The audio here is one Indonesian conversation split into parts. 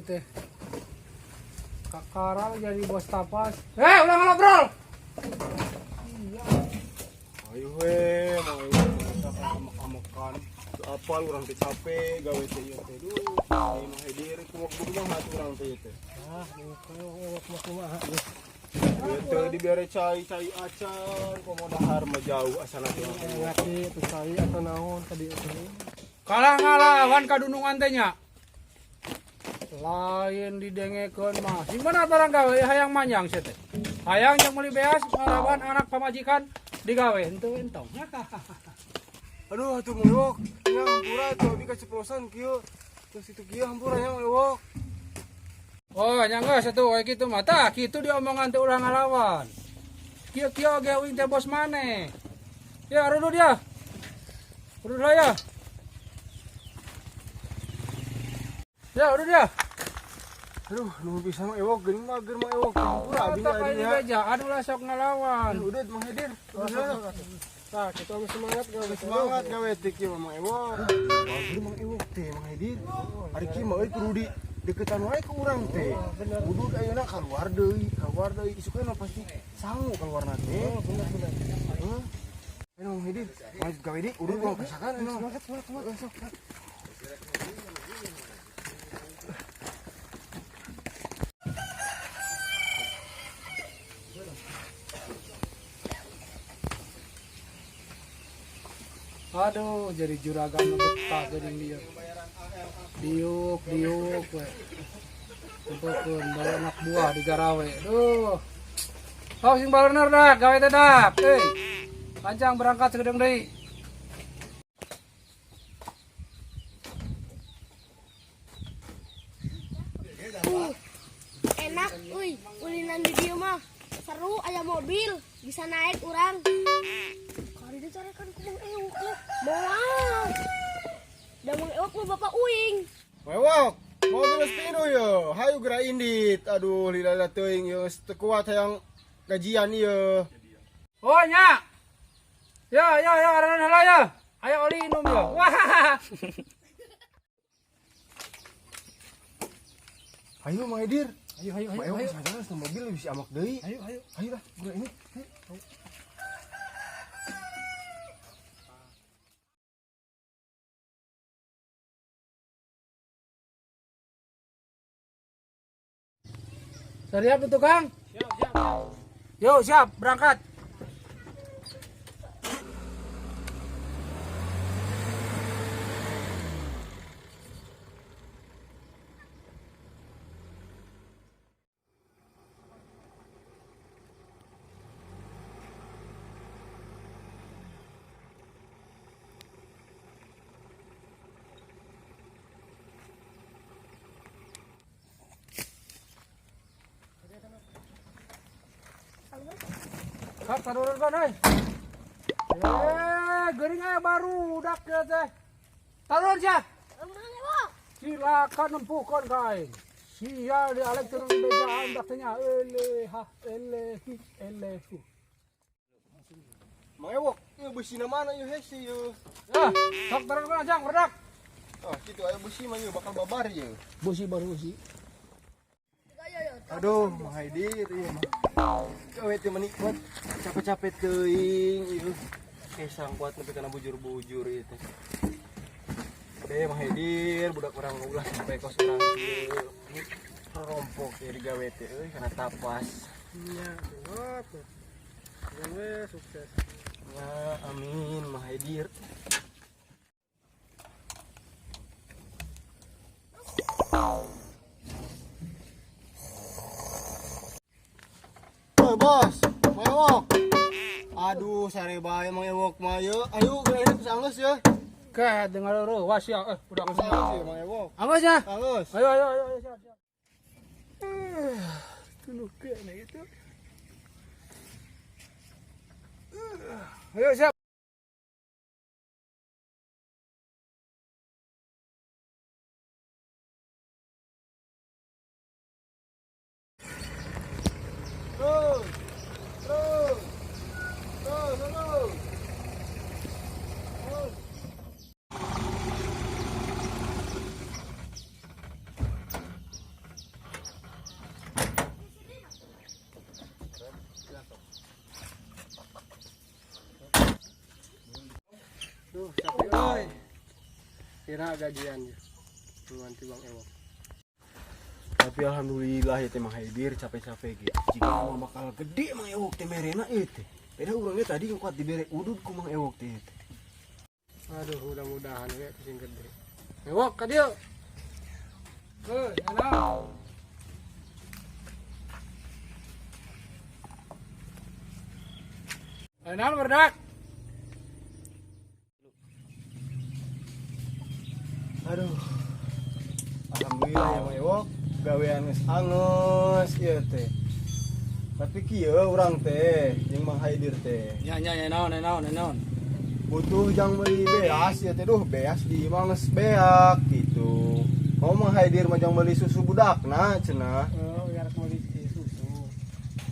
teh. Kakara jadi bos tapas. Ulang ngobrol. Iya. Ayo mau amak-amakan. Apa orang teh capek gawe teh ieu teh. Duh, ai mah hadir kumaha mah urang teh teh. Kumaha. Teu dibere cai acan, komo dahar mah jauh asana teh. Ngati teu cai atau naon tadi teh. Kalah ngalawan kadunungan teh nya. Lain didengekeun mah. Sing bener barang gawe hayang manyang sia teh. Hayang yang meuli beas ngalawan anak pamajikan digawe henteu entong. Aduh atuh mewok. Nya hampura tuh abi kaceplosan kieu. Terus itu kieu hampura nya mewok. Oh, nya geus atuh we kitu mah. Tah kitu diomongan teh urang ngalawan. Kieu-kieu ge uing teh bos maneh. Ya, rudu dia. Rudu ya. Ya, udah dia. Aduh, nu bisa mah ewok geuning mah geur mah ewok. Hampura abi nya Ini beja, anu lah sok ngalawan. Udah mah hadir. Tah, kita harus semangat gawe. Semangat gawe teh kieu mah ewok. Geur mah ewok teh mah hadir. Ari kieu mah euy kudu di deketan wae ke urang teh. Kudu ayeuna kaluar deui. Isukna pasti sangu kaluarna teh. Bener. Heeh. Ayo mah hadir. Lanjut gawe di, udah ulang pasakan anu. Semangat. Aduh, jadi juragan betah jadi dia. Diuk we. Untukkeun bawa anak buah di garawe. Duh. Sok sing bener dah, gawe teh dah. Panjang berangkat segedeng deui. Enak, ulinan di dieu mah seru, aya mobil, bisa naik urang. Kali dicarekan ku Mang Ewok mah. Moal. Da Mang Ewok mah bapak uing. Ewok, mobil spino yo. Hayu geura indit. Aduh, lila teuing yo teu kuat hayang gajian ieu. Oh nya. Ya, arahan heula ya. Aya oli inum ya. Wah. Ayo Mang Hadir. Ayo. Ewok sadar sama mobil bisa amak deui. Ayo. Ayo lah, geura ini. Siap tuh Kang? Siap. Yuk siap berangkat. Kak, taruhan kan, geuning aya baru udak ya teh. Taruhan sia. Mang Ewok. Silakan nempuhkeun kain. Sia dialek turun bejaan dak teh nya elehu. Mang Ewok, ieu beusina mana ieu hese ieu? Ya, sok taruhan aja berdak. Oh, kitu aya beusi mah ieu bakal babar ieu. Busi baru busi. Aduh, Mang Hadir ieu mah. Gawe teh menikmat, capek-capek teuing ieu. Kesang kuat nepi kana bujur-bujur ieu teh. Mang Hadir budak urang ulah sampai kos urang ieu. Rompok ieu digawe teh euy kana tapas. Iya, buat. Gawe sukses. Ya, amin Mang Hadir. Bos, Mang Ewok. Aduh, sare bae Mang Ewok mah yeuh. Ayo geura ini geus anggeus ya. Keh dengar ruas ya. Udah Geus anggeus ya Mang Ewok. anggeus ya. Anggeus. Ayo siap. Tuluh kena itu. Ayo siap. Terus. kira gajian ya nanti Bang Ewok. Tapi alhamdulillah ya teh Mang Haidir capek-capek gitu. Jika mah bakal gede Mang Ewok teh merena itu. Beda urangnya tadi kuat dibere udud ku Mang Ewok teh. Aduh mudah-mudahan ya pusing gede. Ewok ka dieu. Nana. Enak berdak. Aduh. Alhamdulillah ya Mang Ewok, gawean geus angeus ieu teh. Tapi kieu urang teh jeung Mang Haidir teh Nya naon. butuh jang meuli beas ya teh duh beas di imah geus beak gitu. Mau Mang Haidir mah jang meuli susu budakna cenah. Oh, biar meuli susu.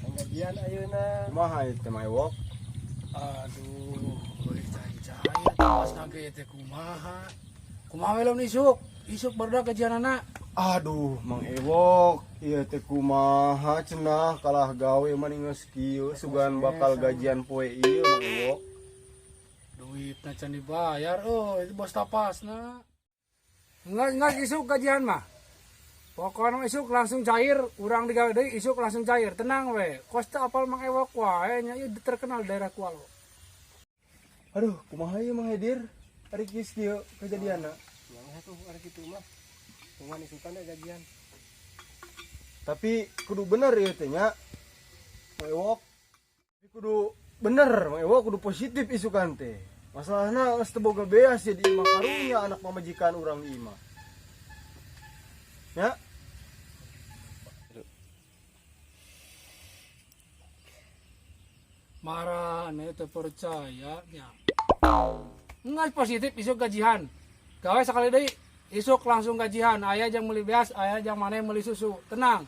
Yang gajian ayeuna. Kumaha ieu teh Mang Ewok? Aduh, euy cai-cai pas kaget teh kumaha. Kumaha we lamun isuk? Isuk barudak gajianana. Aduh, Mang Ewok, ieu teh kumaha cenah kalah gawe mani geus kieu sugan bakal gajian poe ieu Mang Ewok. Duitna can dibayar, itu bos tapasna. Enggak isuk gajian mah. Pokoknya isuk langsung cair, urang digawe deui isuk langsung cair. Tenang we. Kosta apal Mang Ewok wae nya ieu terkenal daerah Kualo. Aduh, kumaha ieu Mang Haidir? Ari geus kieu kejadianna. Yang tuh ada gitu mah. Cuman isukan ya gajian. Tapi kudu bener ieu teh nya. Mang Ewok. Tapi kudu bener, Mang Ewok kudu positif isukan teh. Masalahna geus teu boga beas ya di imah karunya anak pamajikan urang di imah. Ya, Marah ane teu percaya nya. Enggak positif isuk gajian. Gawe sakali deui isuk langsung gajian. Aya jang meuli beas, aya jang maneh meuli susu. Tenang.